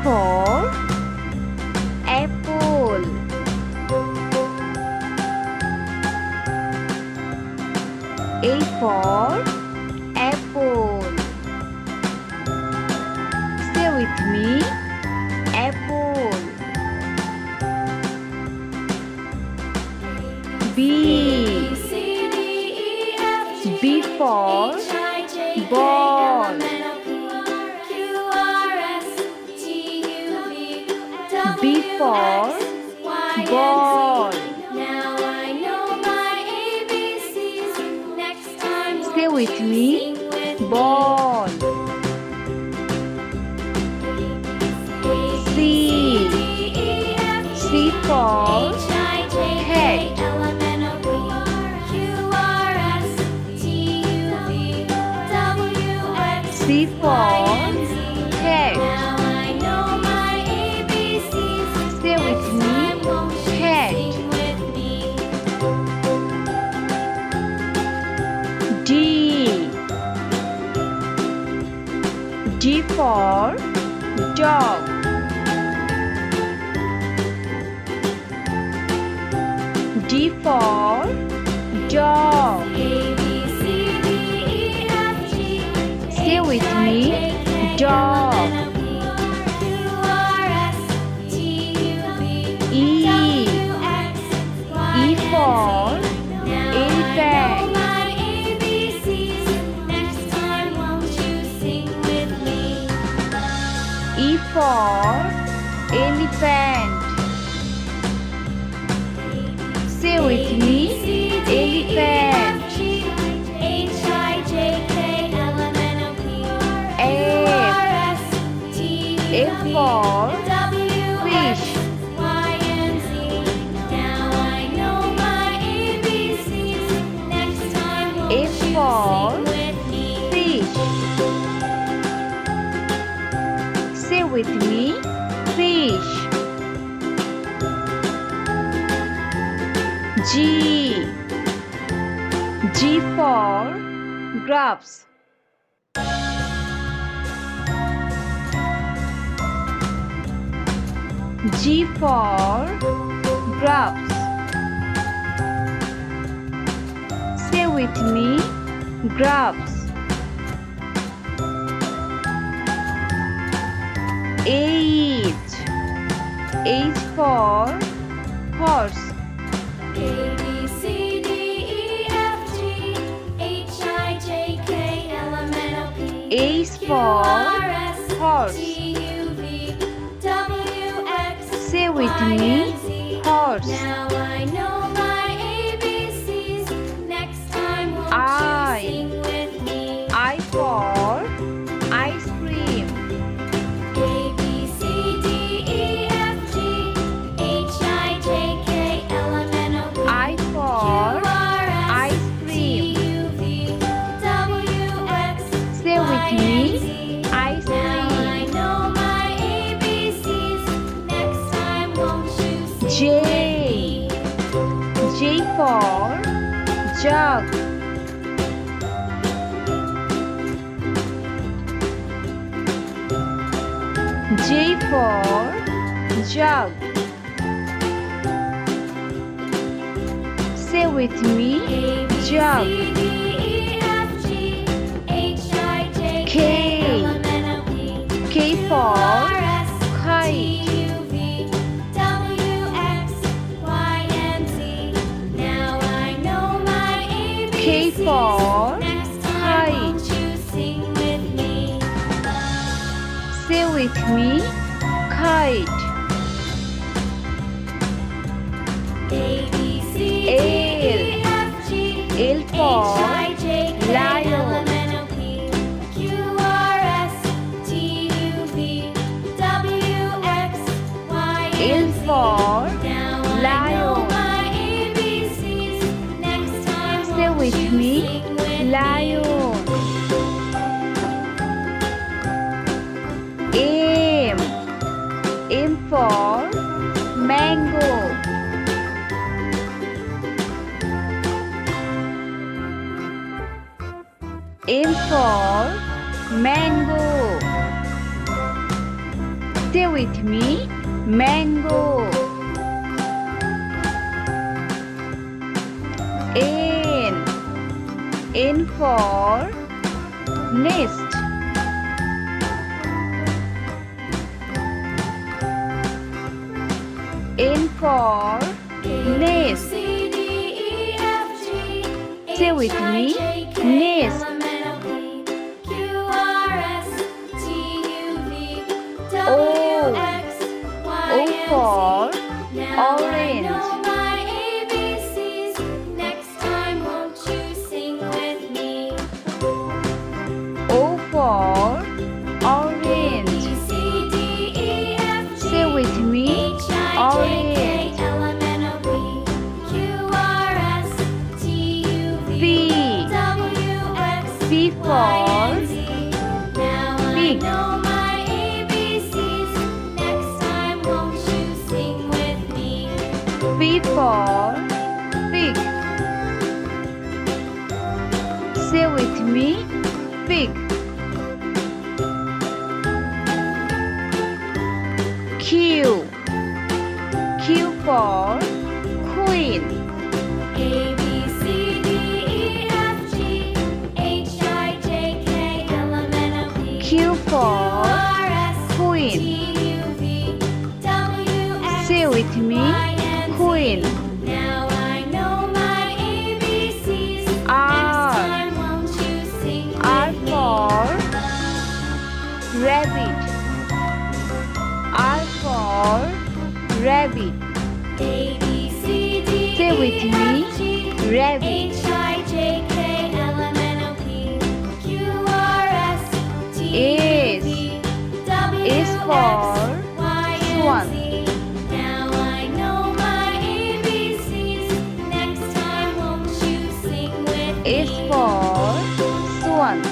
for apple. A for apple. Say with me, apple. B. B for ball. B for ball. Say with me, ball. C. C for cat. C for cat. Say with me, cat. D. D for dog. D for dog. Say with me, dog. E. E for elephant. E for elephant. Say with me, elephant. F for fish. F for fish. Say with me, fish. G. G for grapes. G for grapes. Say with me, grapes. H. H for horse. H for horse. Say with me, horse. I for ice cream. I for ice cream. Say with me, ice cream. J. J for jug. J for jug. Say with me, jug. K. K for kite. K for kite. Say with me, kite. L for lion. L for lion. Say with me, lion. M. M for mango. M for mango. Stay with me. Mango. N for nest. N for nest. Say with me. Nest. O for orange. O for orange. Say with me. Orange. P for pig. P for pig. Say with me. Pig. Q for queen. Q for queen. Say with me. Queen. R for rabbit. R for rabbit. Say with me. Rabbit. S for swan. S for swan.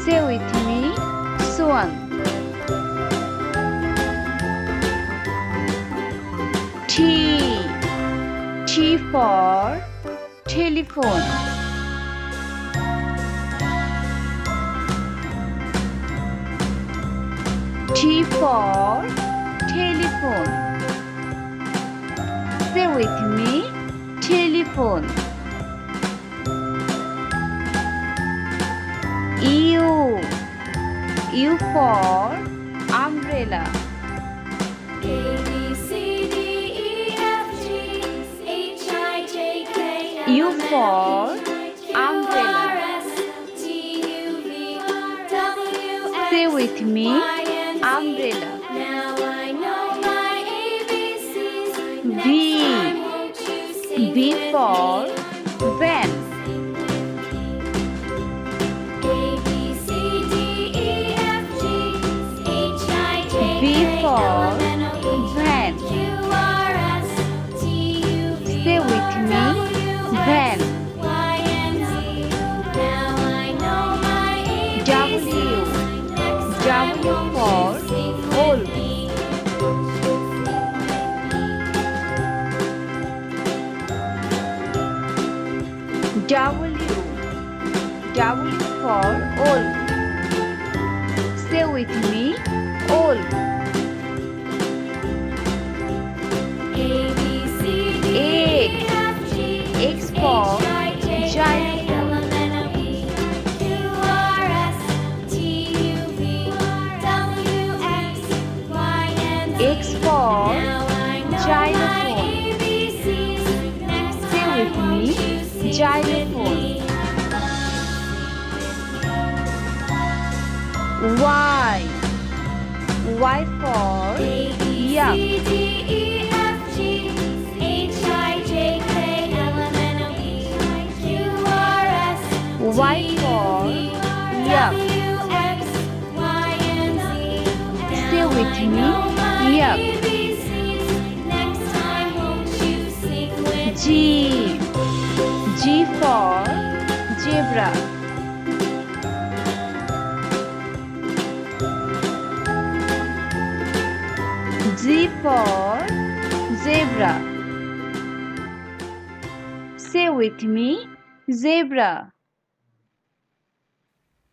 Say with me. Swan. T for telephone. T for telephone. Say with me. Telephone. U for umbrella. U for umbrella. Say with me. Umbrella. V for van. V for van. Say with me. Van. W for wolf. W for wolf. Say with me. Wolf. X for xylophone. X for xylophone. Say with me. Xylophone. Y for yak. Y for yak. Say with me. Yak. G for zebra. Z for zebra. Say with me. Zebra.